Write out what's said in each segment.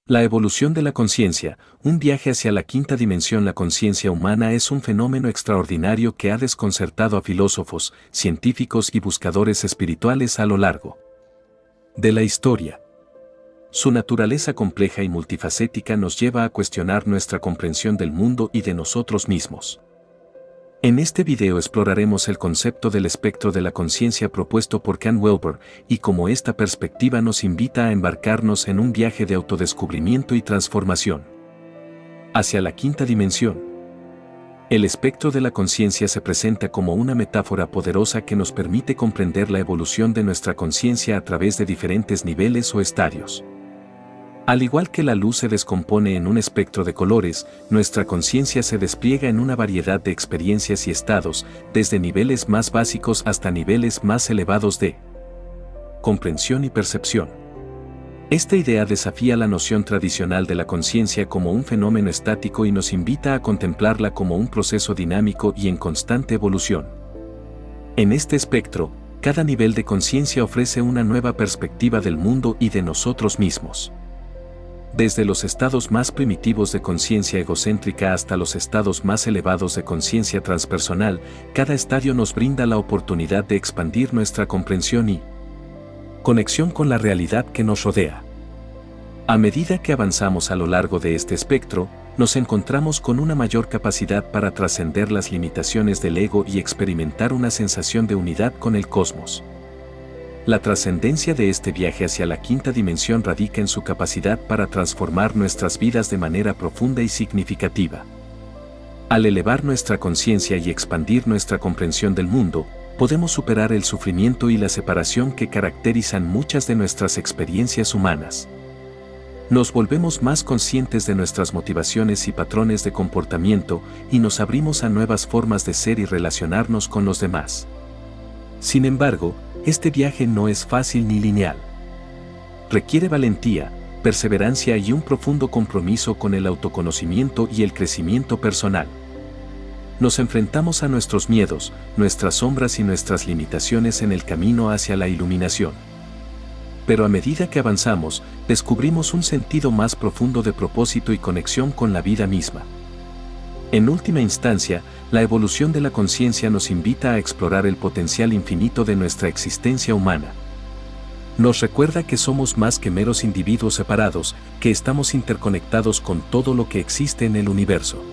La evolución de la conciencia, un viaje hacia la quinta dimensión. La conciencia humana es un fenómeno extraordinario que ha desconcertado a filósofos, científicos y buscadores espirituales a lo largo de la historia. Su naturaleza compleja y multifacética nos lleva a cuestionar nuestra comprensión del mundo y de nosotros mismos. En este video exploraremos el concepto del espectro de la conciencia propuesto por Ken Wilber y cómo esta perspectiva nos invita a embarcarnos en un viaje de autodescubrimiento y transformación hacia la quinta dimensión. El espectro de la conciencia se presenta como una metáfora poderosa que nos permite comprender la evolución de nuestra conciencia a través de diferentes niveles o estadios. Al igual que la luz se descompone en un espectro de colores, nuestra conciencia se despliega en una variedad de experiencias y estados, desde niveles más básicos hasta niveles más elevados de comprensión y percepción. Esta idea desafía la noción tradicional de la conciencia como un fenómeno estático y nos invita a contemplarla como un proceso dinámico y en constante evolución. En este espectro, cada nivel de conciencia ofrece una nueva perspectiva del mundo y de nosotros mismos. Desde los estados más primitivos de conciencia egocéntrica hasta los estados más elevados de conciencia transpersonal, cada estadio nos brinda la oportunidad de expandir nuestra comprensión y conexión con la realidad que nos rodea. A medida que avanzamos a lo largo de este espectro, nos encontramos con una mayor capacidad para trascender las limitaciones del ego y experimentar una sensación de unidad con el cosmos. La trascendencia de este viaje hacia la quinta dimensión radica en su capacidad para transformar nuestras vidas de manera profunda y significativa. Al elevar nuestra conciencia y expandir nuestra comprensión del mundo, podemos superar el sufrimiento y la separación que caracterizan muchas de nuestras experiencias humanas. Nos volvemos más conscientes de nuestras motivaciones y patrones de comportamiento y nos abrimos a nuevas formas de ser y relacionarnos con los demás. Sin embargo, este viaje no es fácil ni lineal. Requiere valentía, perseverancia y un profundo compromiso con el autoconocimiento y el crecimiento personal. Nos enfrentamos a nuestros miedos, nuestras sombras y nuestras limitaciones en el camino hacia la iluminación. Pero a medida que avanzamos, descubrimos un sentido más profundo de propósito y conexión con la vida misma. En última instancia, la evolución de la conciencia nos invita a explorar el potencial infinito de nuestra existencia humana. Nos recuerda que somos más que meros individuos separados, que estamos interconectados con todo lo que existe en el universo.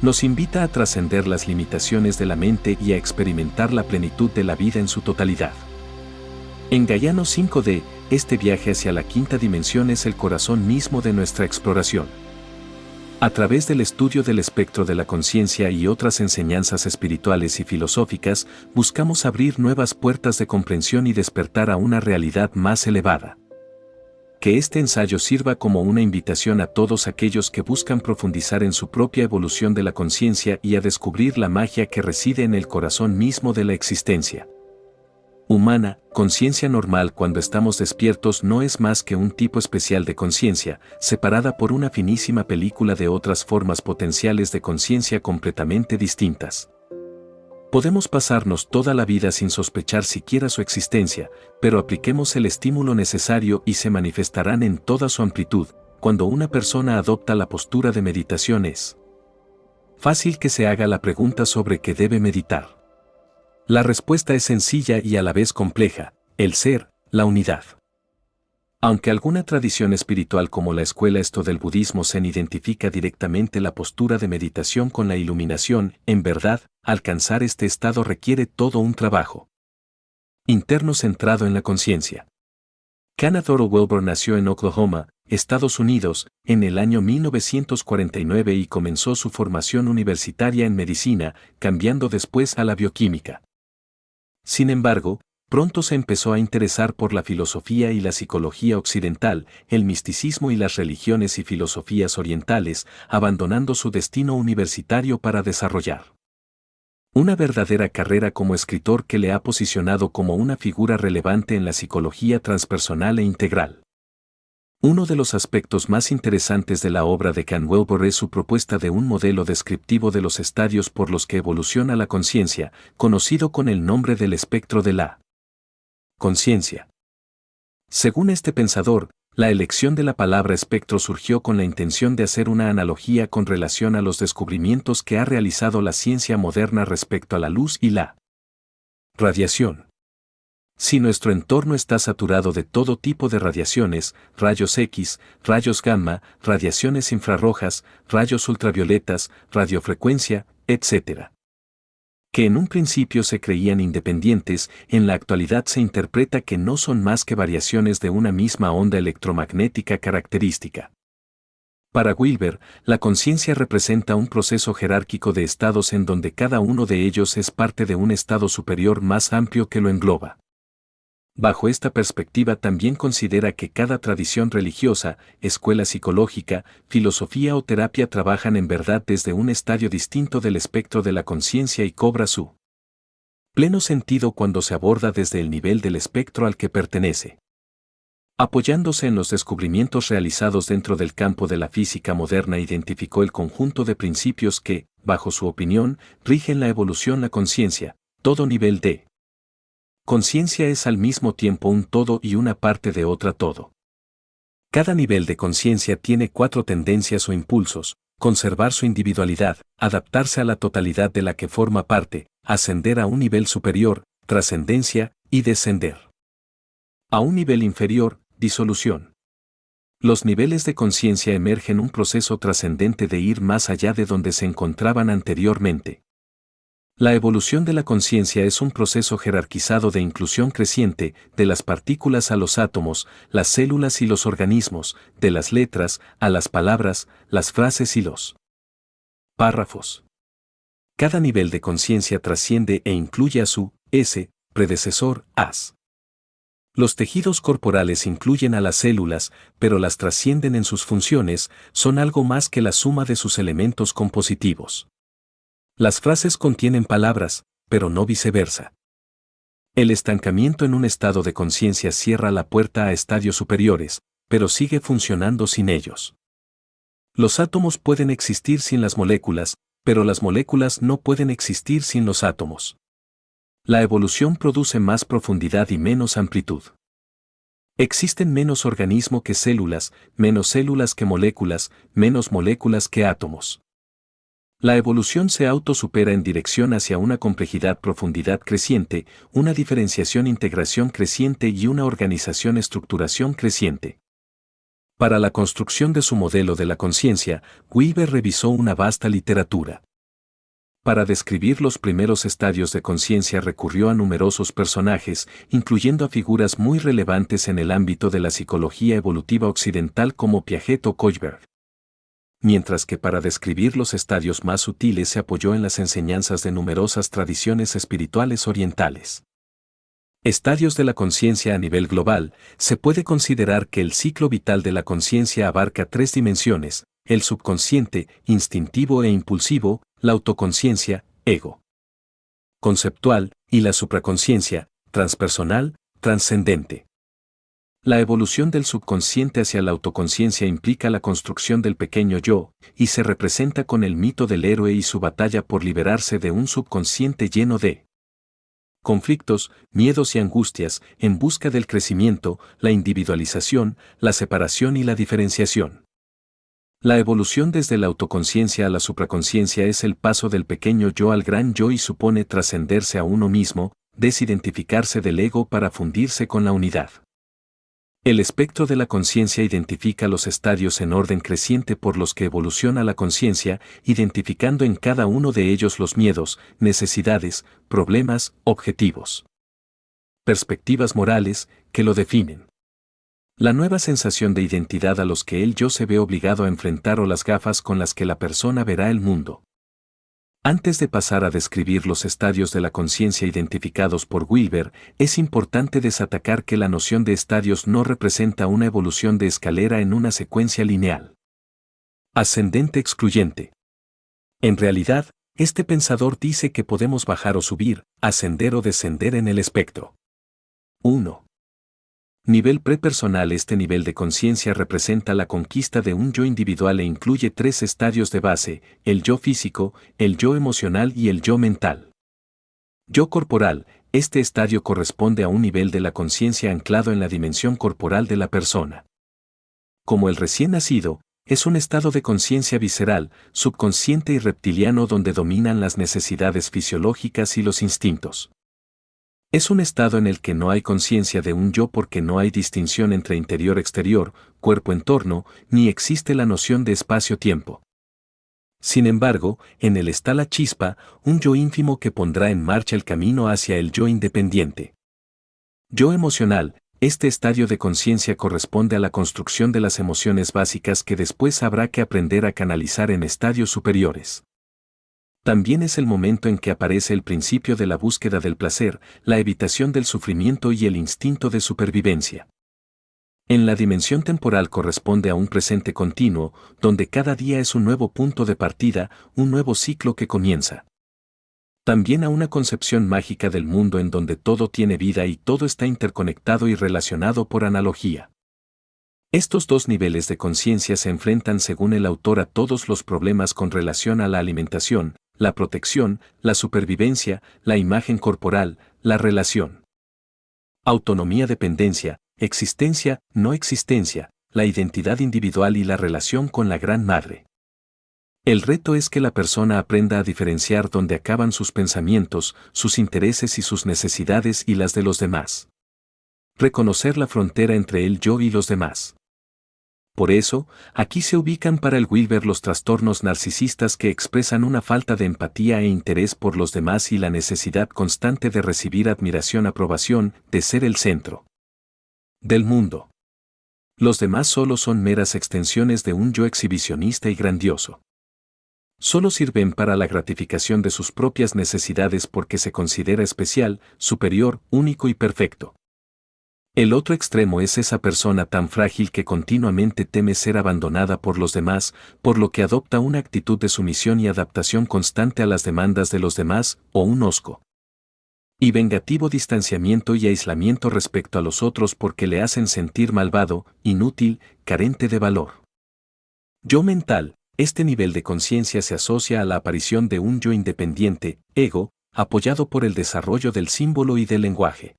Nos invita a trascender las limitaciones de la mente y a experimentar la plenitud de la vida en su totalidad. En Gaiano 5D, este viaje hacia la quinta dimensión es el corazón mismo de nuestra exploración. A través del estudio del espectro de la conciencia y otras enseñanzas espirituales y filosóficas, buscamos abrir nuevas puertas de comprensión y despertar a una realidad más elevada. Que este ensayo sirva como una invitación a todos aquellos que buscan profundizar en su propia evolución de la conciencia y a descubrir la magia que reside en el corazón mismo de la existencia humana. Conciencia normal cuando estamos despiertos no es más que un tipo especial de conciencia, separada por una finísima película de otras formas potenciales de conciencia completamente distintas. Podemos pasarnos toda la vida sin sospechar siquiera su existencia, pero apliquemos el estímulo necesario y se manifestarán en toda su amplitud. Cuando una persona adopta la postura de meditación es fácil que se haga la pregunta sobre qué debe meditar. La respuesta es sencilla y a la vez compleja: el ser, la unidad. Aunque alguna tradición espiritual como la escuela esto del budismo zen identifica directamente la postura de meditación con la iluminación, en verdad, alcanzar este estado requiere todo un trabajo interno centrado en la conciencia. Kenneth Wilber nació en Oklahoma, Estados Unidos, en el año 1949 y comenzó su formación universitaria en medicina, cambiando después a la bioquímica. Sin embargo, pronto se empezó a interesar por la filosofía y la psicología occidental, el misticismo y las religiones y filosofías orientales, abandonando su destino universitario para desarrollar una verdadera carrera como escritor que le ha posicionado como una figura relevante en la psicología transpersonal e integral. Uno de los aspectos más interesantes de la obra de Ken Wilber es su propuesta de un modelo descriptivo de los estadios por los que evoluciona la conciencia, conocido con el nombre del espectro de la conciencia. Según este pensador, La elección de la palabra espectro surgió con la intención de hacer una analogía con relación a los descubrimientos que ha realizado la ciencia moderna respecto a la luz y la radiación. Si nuestro entorno está saturado de todo tipo de radiaciones, rayos X, rayos gamma, radiaciones infrarrojas, rayos ultravioletas, radiofrecuencia, etc., que en un principio se creían independientes, en la actualidad se interpreta que no son más que variaciones de una misma onda electromagnética característica. Para Wilber, la conciencia representa un proceso jerárquico de estados en donde cada uno de ellos es parte de un estado superior más amplio que lo engloba. Bajo esta perspectiva también considera que cada tradición religiosa, escuela psicológica, filosofía o terapia trabajan en verdad desde un estadio distinto del espectro de la conciencia y cobra su pleno sentido cuando se aborda desde el nivel del espectro al que pertenece. Apoyándose en los descubrimientos realizados dentro del campo de la física moderna, identificó el conjunto de principios que, bajo su opinión, rigen la evolución. La conciencia, todo nivel de conciencia es al mismo tiempo un todo y una parte de otra todo. Cada nivel de conciencia tiene 4 tendencias o impulsos: conservar su individualidad, adaptarse a la totalidad de la que forma parte, ascender a un nivel superior, trascendencia, y descender a un nivel inferior, disolución. Los niveles de conciencia emergen un proceso trascendente de ir más allá de donde se encontraban anteriormente. La evolución de la conciencia es un proceso jerarquizado de inclusión creciente, de las partículas a los átomos, las células y los organismos, de las letras a las palabras, las frases y los párrafos. Cada nivel de conciencia trasciende e incluye a su predecesor, as. Los tejidos corporales incluyen a las células, pero las trascienden en sus funciones, son algo más que la suma de sus elementos compositivos. Las frases contienen palabras, pero no viceversa. El estancamiento en un estado de conciencia cierra la puerta a estadios superiores, pero sigue funcionando sin ellos. Los átomos pueden existir sin las moléculas, pero las moléculas no pueden existir sin los átomos. La evolución produce más profundidad y menos amplitud. Existen menos organismos que células, menos células que moléculas, menos moléculas que átomos. La evolución se autosupera en dirección hacia una complejidad-profundidad creciente, una diferenciación-integración creciente y una organización-estructuración creciente. Para la construcción de su modelo de la conciencia, Wilber revisó una vasta literatura. Para describir los primeros estadios de conciencia recurrió a numerosos personajes, incluyendo a figuras muy relevantes en el ámbito de la psicología evolutiva occidental como Piaget o Kohlberg. Mientras que para describir los estadios más sutiles se apoyó en las enseñanzas de numerosas tradiciones espirituales orientales. Estadios de la conciencia a nivel global, se puede considerar que el ciclo vital de la conciencia abarca 3 dimensiones: el subconsciente, instintivo e impulsivo, la autoconciencia, ego conceptual, y la supraconsciencia, transpersonal, trascendente. La evolución del subconsciente hacia la autoconciencia implica la construcción del pequeño yo, y se representa con el mito del héroe y su batalla por liberarse de un subconsciente lleno de conflictos, miedos y angustias, en busca del crecimiento, la individualización, la separación y la diferenciación. La evolución desde la autoconciencia a la supraconsciencia es el paso del pequeño yo al gran yo y supone trascenderse a uno mismo, desidentificarse del ego para fundirse con la unidad. El espectro de la conciencia identifica los estadios en orden creciente por los que evoluciona la conciencia, identificando en cada uno de ellos los miedos, necesidades, problemas, objetivos, perspectivas morales, que lo definen. La nueva sensación de identidad a los que el yo se ve obligado a enfrentar o las gafas con las que la persona verá el mundo. Antes de pasar a describir los estadios de la conciencia identificados por Wilber, es importante destacar que la noción de estadios no representa una evolución de escalera en una secuencia lineal ascendente excluyente. En realidad, este pensador dice que podemos bajar o subir, ascender o descender en el espectro. 1. Nivel prepersonal. Este nivel de conciencia representa la conquista de un yo individual e incluye 3 estadios de base: el yo físico, el yo emocional y el yo mental. Yo corporal. Este estadio corresponde a un nivel de la conciencia anclado en la dimensión corporal de la persona. Como el recién nacido, es un estado de conciencia visceral, subconsciente y reptiliano donde dominan las necesidades fisiológicas y los instintos. Es un estado en el que no hay conciencia de un yo porque no hay distinción entre interior-exterior, cuerpo-entorno, ni existe la noción de espacio-tiempo. Sin embargo, en él está la chispa, un yo ínfimo que pondrá en marcha el camino hacia el yo independiente. Yo emocional, este estadio de conciencia corresponde a la construcción de las emociones básicas que después habrá que aprender a canalizar en estadios superiores. También es el momento en que aparece el principio de la búsqueda del placer, la evitación del sufrimiento y el instinto de supervivencia. En la dimensión temporal corresponde a un presente continuo, donde cada día es un nuevo punto de partida, un nuevo ciclo que comienza. También a una concepción mágica del mundo en donde todo tiene vida y todo está interconectado y relacionado por analogía. Estos dos niveles de conciencia se enfrentan según el autor a todos los problemas con relación a la alimentación, la protección, la supervivencia, la imagen corporal, la relación. Autonomía-dependencia, existencia, no existencia, la identidad individual y la relación con la Gran Madre. El reto es que la persona aprenda a diferenciar dónde acaban sus pensamientos, sus intereses y sus necesidades y las de los demás. Reconocer la frontera entre el yo y los demás. Por eso, aquí se ubican para el Wilber los trastornos narcisistas que expresan una falta de empatía e interés por los demás y la necesidad constante de recibir admiración-aprobación, de ser el centro del mundo. Los demás solo son meras extensiones de un yo exhibicionista y grandioso. Solo sirven para la gratificación de sus propias necesidades porque se considera especial, superior, único y perfecto. El otro extremo es esa persona tan frágil que continuamente teme ser abandonada por los demás, por lo que adopta una actitud de sumisión y adaptación constante a las demandas de los demás, o un hosco y vengativo distanciamiento y aislamiento respecto a los otros porque le hacen sentir malvado, inútil, carente de valor. Yo mental, este nivel de conciencia se asocia a la aparición de un yo independiente, ego, apoyado por el desarrollo del símbolo y del lenguaje.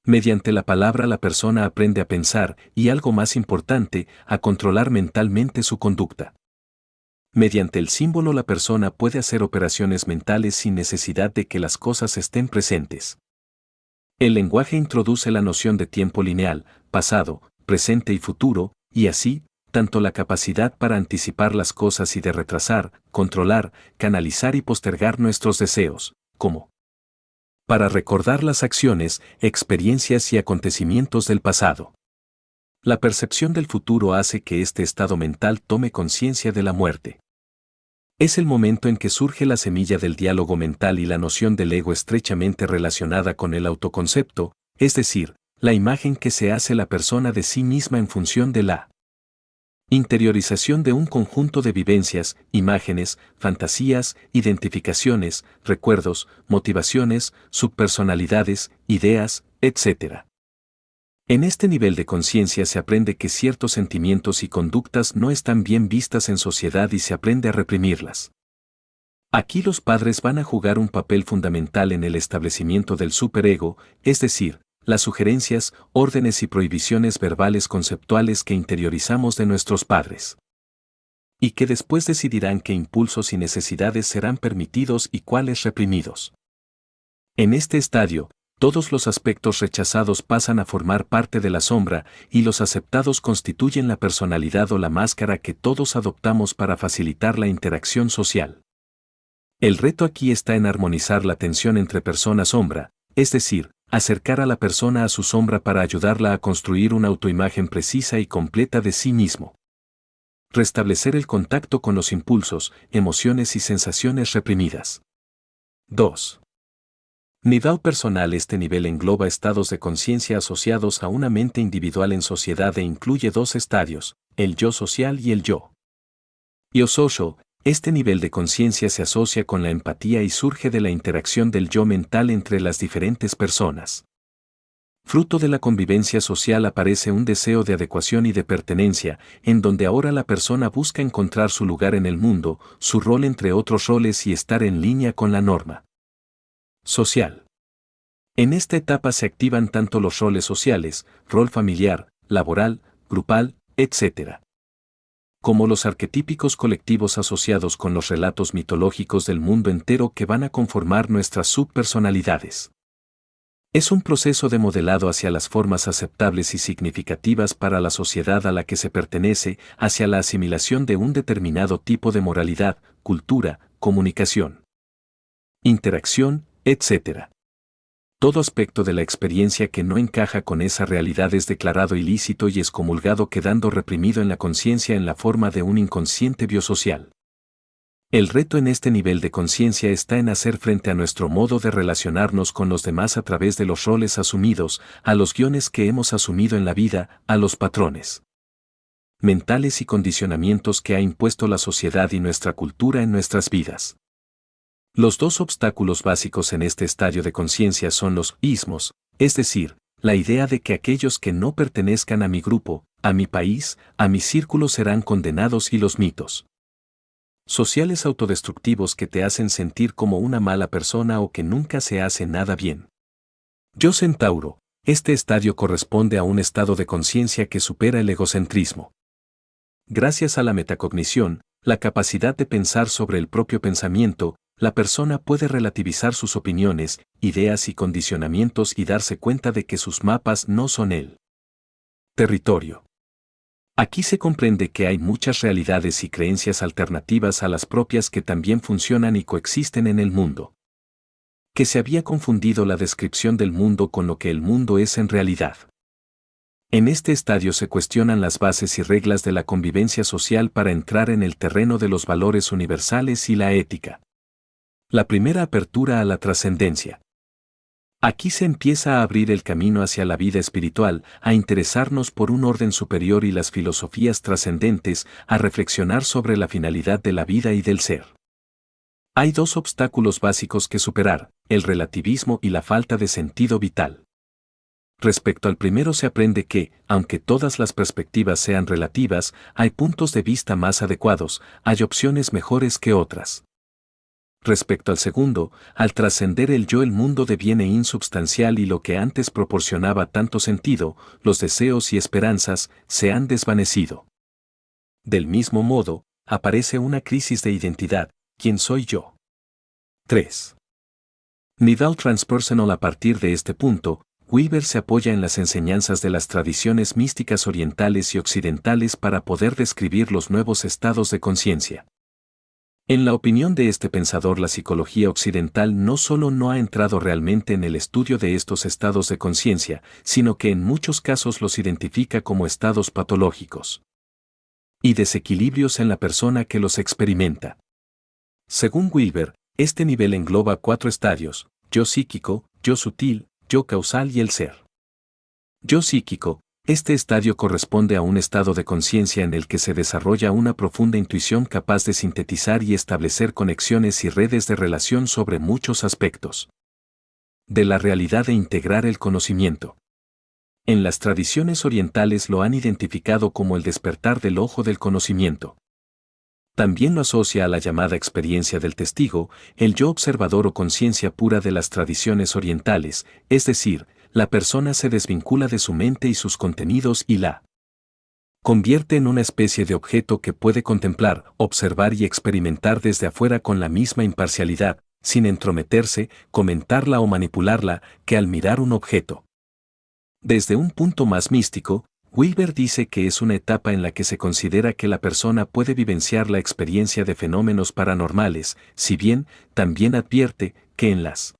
Mediante la palabra la persona aprende a pensar y, algo más importante, a controlar mentalmente su conducta. Mediante el símbolo la persona puede hacer operaciones mentales sin necesidad de que las cosas estén presentes. El lenguaje introduce la noción de tiempo lineal, pasado, presente y futuro, y así, tanto la capacidad para anticipar las cosas y de retrasar, controlar, canalizar y postergar nuestros deseos, como para recordar las acciones, experiencias y acontecimientos del pasado. La percepción del futuro hace que este estado mental tome conciencia de la muerte. Es el momento en que surge la semilla del diálogo mental y la noción del ego estrechamente relacionada con el autoconcepto, es decir, la imagen que se hace la persona de sí misma en función de la interiorización de un conjunto de vivencias, imágenes, fantasías, identificaciones, recuerdos, motivaciones, subpersonalidades, ideas, etc. En este nivel de conciencia se aprende que ciertos sentimientos y conductas no están bien vistas en sociedad y se aprende a reprimirlas. Aquí los padres van a jugar un papel fundamental en el establecimiento del superego, es decir, las sugerencias, órdenes y prohibiciones verbales conceptuales que interiorizamos de nuestros padres. Y que después decidirán qué impulsos y necesidades serán permitidos y cuáles reprimidos. En este estadio, todos los aspectos rechazados pasan a formar parte de la sombra y los aceptados constituyen la personalidad o la máscara que todos adoptamos para facilitar la interacción social. El reto aquí está en armonizar la tensión entre persona-sombra, es decir, acercar a la persona a su sombra para ayudarla a construir una autoimagen precisa y completa de sí mismo. Restablecer el contacto con los impulsos, emociones y sensaciones reprimidas. 2. Nivel personal. Este nivel engloba estados de conciencia asociados a una mente individual en sociedad e incluye dos estadios, el yo social y el yo social. Este nivel de conciencia se asocia con la empatía y surge de la interacción del yo mental entre las diferentes personas. Fruto de la convivencia social aparece un deseo de adecuación y de pertenencia, en donde ahora la persona busca encontrar su lugar en el mundo, su rol entre otros roles y estar en línea con la norma social. En esta etapa se activan tanto los roles sociales, rol familiar, laboral, grupal, etc. Como los arquetípicos colectivos asociados con los relatos mitológicos del mundo entero que van a conformar nuestras subpersonalidades. Es un proceso de modelado hacia las formas aceptables y significativas para la sociedad a la que se pertenece, hacia la asimilación de un determinado tipo de moralidad, cultura, comunicación, interacción, etc. Todo aspecto de la experiencia que no encaja con esa realidad es declarado ilícito y excomulgado, quedando reprimido en la conciencia en la forma de un inconsciente biosocial. El reto en este nivel de conciencia está en hacer frente a nuestro modo de relacionarnos con los demás a través de los roles asumidos, a los guiones que hemos asumido en la vida, a los patrones mentales y condicionamientos que ha impuesto la sociedad y nuestra cultura en nuestras vidas. Los dos obstáculos básicos en este estadio de conciencia son los ismos, es decir, la idea de que aquellos que no pertenezcan a mi grupo, a mi país, a mi círculo serán condenados, y los mitos sociales autodestructivos que te hacen sentir como una mala persona o que nunca se hace nada bien. Yo Centauro, este estadio corresponde a un estado de conciencia que supera el egocentrismo. Gracias a la metacognición, la capacidad de pensar sobre el propio pensamiento, la persona puede relativizar sus opiniones, ideas y condicionamientos y darse cuenta de que sus mapas no son el territorio. Aquí se comprende que hay muchas realidades y creencias alternativas a las propias que también funcionan y coexisten en el mundo. Que se había confundido la descripción del mundo con lo que el mundo es en realidad. En este estadio se cuestionan las bases y reglas de la convivencia social para entrar en el terreno de los valores universales y la ética. La primera apertura a la trascendencia. Aquí se empieza a abrir el camino hacia la vida espiritual, a interesarnos por un orden superior y las filosofías trascendentes, a reflexionar sobre la finalidad de la vida y del ser. Hay dos obstáculos básicos que superar, el relativismo y la falta de sentido vital. Respecto al primero se aprende que, aunque todas las perspectivas sean relativas, hay puntos de vista más adecuados, hay opciones mejores que otras. Respecto al segundo, al trascender el yo, el mundo deviene insubstancial y lo que antes proporcionaba tanto sentido, los deseos y esperanzas, se han desvanecido. Del mismo modo, aparece una crisis de identidad. ¿Quién soy yo? 3. Nivel transpersonal. A partir de este punto, Weaver se apoya en las enseñanzas de las tradiciones místicas orientales y occidentales para poder describir los nuevos estados de conciencia. En la opinión de este pensador, la psicología occidental no solo no ha entrado realmente en el estudio de estos estados de conciencia, sino que en muchos casos los identifica como estados patológicos y desequilibrios en la persona que los experimenta. Según Wilber, este nivel engloba 4 estadios: yo psíquico, yo sutil, yo causal y el ser. Yo psíquico. Este estadio corresponde a un estado de conciencia en el que se desarrolla una profunda intuición capaz de sintetizar y establecer conexiones y redes de relación sobre muchos aspectos de la realidad e integrar el conocimiento. En las tradiciones orientales lo han identificado como el despertar del ojo del conocimiento. También lo asocia a la llamada experiencia del testigo, el yo observador o conciencia pura de las tradiciones orientales, es decir, la persona se desvincula de su mente y sus contenidos y la convierte en una especie de objeto que puede contemplar, observar y experimentar desde afuera con la misma imparcialidad, sin entrometerse, comentarla o manipularla, que al mirar un objeto. Desde un punto más místico, Wilber dice que es una etapa en la que se considera que la persona puede vivenciar la experiencia de fenómenos paranormales, si bien también advierte que en las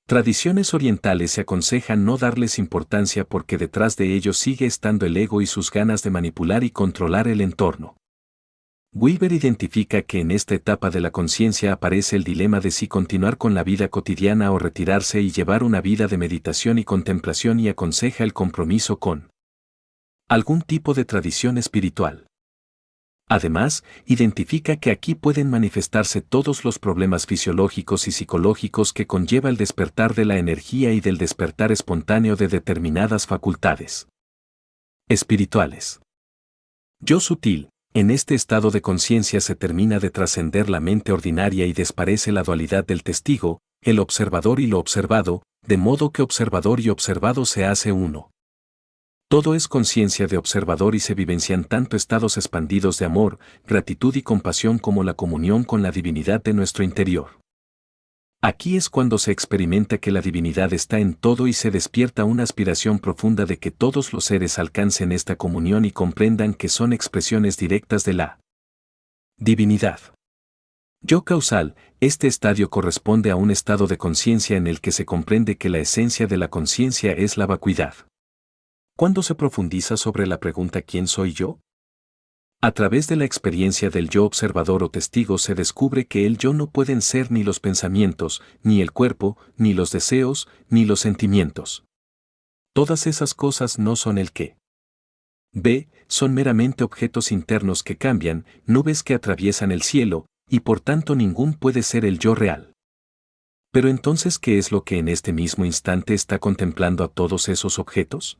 tradiciones orientales se aconseja no darles importancia porque detrás de ellos sigue estando el ego y sus ganas de manipular y controlar el entorno. Wilber identifica que en esta etapa de la conciencia aparece el dilema de si continuar con la vida cotidiana o retirarse y llevar una vida de meditación y contemplación, y aconseja el compromiso con algún tipo de tradición espiritual. Además, identifica que aquí pueden manifestarse todos los problemas fisiológicos y psicológicos que conlleva el despertar de la energía y del despertar espontáneo de determinadas facultades espirituales. Yo sutil. En este estado de conciencia se termina de trascender la mente ordinaria y desaparece la dualidad del testigo, el observador y lo observado, de modo que observador y observado se hace uno. Todo es conciencia de observador y se vivencian tanto estados expandidos de amor, gratitud y compasión como la comunión con la divinidad de nuestro interior. Aquí es cuando se experimenta que la divinidad está en todo y se despierta una aspiración profunda de que todos los seres alcancen esta comunión y comprendan que son expresiones directas de la divinidad. Yo causal, este estadio corresponde a un estado de conciencia en el que se comprende que la esencia de la conciencia es la vacuidad. ¿Cuándo se profundiza sobre la pregunta ¿quién soy yo? A través de la experiencia del yo observador o testigo se descubre que el yo no pueden ser ni los pensamientos, ni el cuerpo, ni los deseos, ni los sentimientos. Todas esas cosas no son el qué. B, son meramente objetos internos que cambian, nubes que atraviesan el cielo, y por tanto ningún puede ser el yo real. Pero entonces, ¿qué es lo que en este mismo instante está contemplando a todos esos objetos?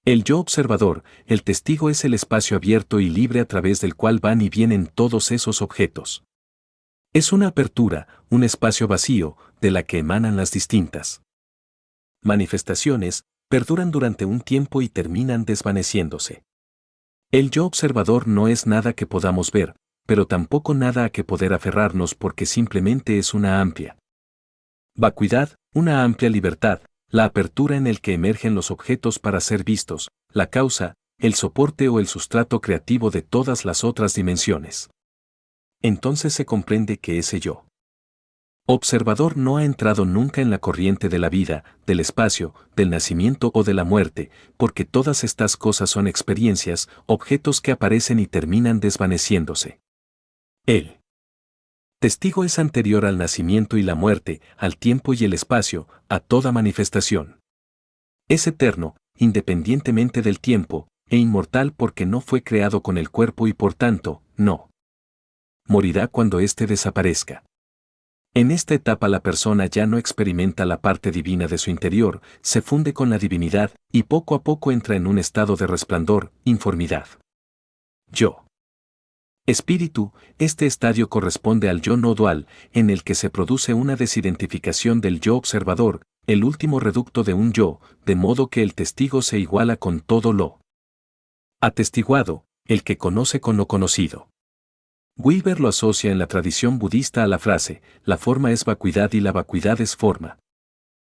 El yo observador, el testigo es el espacio abierto y libre a través del cual van y vienen todos esos objetos. Es una apertura, un espacio vacío, de la que emanan las distintas manifestaciones, perduran durante un tiempo y terminan desvaneciéndose. El yo observador no es nada que podamos ver, pero tampoco nada a que poder aferrarnos porque simplemente es una amplia vacuidad, una amplia libertad, la apertura en el que emergen los objetos para ser vistos, la causa, el soporte o el sustrato creativo de todas las otras dimensiones. Entonces se comprende que ese yo observador no ha entrado nunca en la corriente de la vida, del espacio, del nacimiento o de la muerte, porque todas estas cosas son experiencias, objetos que aparecen y terminan desvaneciéndose. El testigo es anterior al nacimiento y la muerte, al tiempo y el espacio, a toda manifestación. Es eterno, independientemente del tiempo, e inmortal porque no fue creado con el cuerpo y por tanto, no morirá cuando éste desaparezca. En esta etapa la persona ya no experimenta la parte divina de su interior, se funde con la divinidad y poco a poco entra en un estado de resplandor, informidad. Yo. Espíritu, este estadio corresponde al yo no dual, en el que se produce una desidentificación del yo observador, el último reducto de un yo, de modo que el testigo se iguala con todo lo atestiguado, el que conoce con lo conocido. Wilber lo asocia en la tradición budista a la frase, la forma es vacuidad y la vacuidad es forma.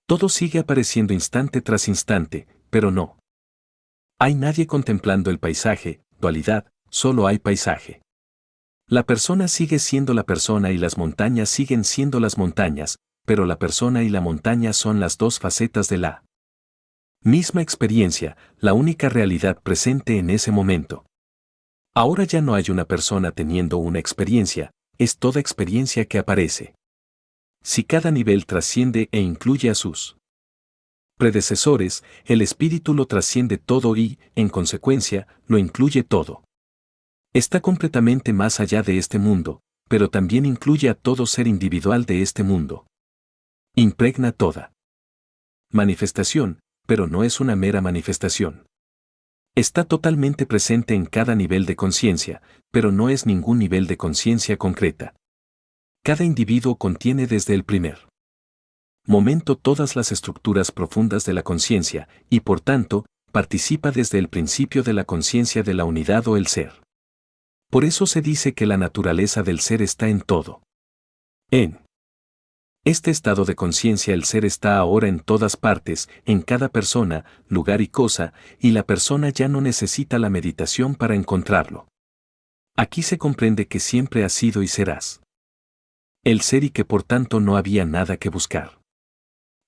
Todo sigue apareciendo instante tras instante, pero no hay nadie contemplando el paisaje, dualidad, solo hay paisaje. La persona sigue siendo la persona y las montañas siguen siendo las montañas, pero la persona y la montaña son las dos facetas de la misma experiencia, la única realidad presente en ese momento. Ahora ya no hay una persona teniendo una experiencia, es toda experiencia que aparece. Si cada nivel trasciende e incluye a sus predecesores, el espíritu lo trasciende todo y, en consecuencia, lo incluye todo. Está completamente más allá de este mundo, pero también incluye a todo ser individual de este mundo. Impregna toda manifestación, pero no es una mera manifestación. Está totalmente presente en cada nivel de conciencia, pero no es ningún nivel de conciencia concreta. Cada individuo contiene desde el primer momento todas las estructuras profundas de la conciencia, y por tanto, participa desde el principio de la conciencia de la unidad o el ser. Por eso se dice que la naturaleza del ser está en todo. En este estado de conciencia el ser está ahora en todas partes, en cada persona, lugar y cosa, y la persona ya no necesita la meditación para encontrarlo. Aquí se comprende que siempre has sido y serás el ser y que por tanto no había nada que buscar.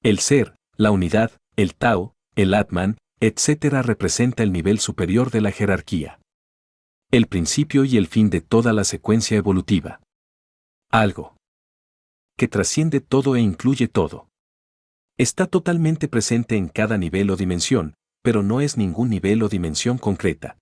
El ser, la unidad, el Tao, el Atman, etc. representa el nivel superior de la jerarquía. El principio y el fin de toda la secuencia evolutiva. Algo que trasciende todo e incluye todo. Está totalmente presente en cada nivel o dimensión, pero no es ningún nivel o dimensión concreta.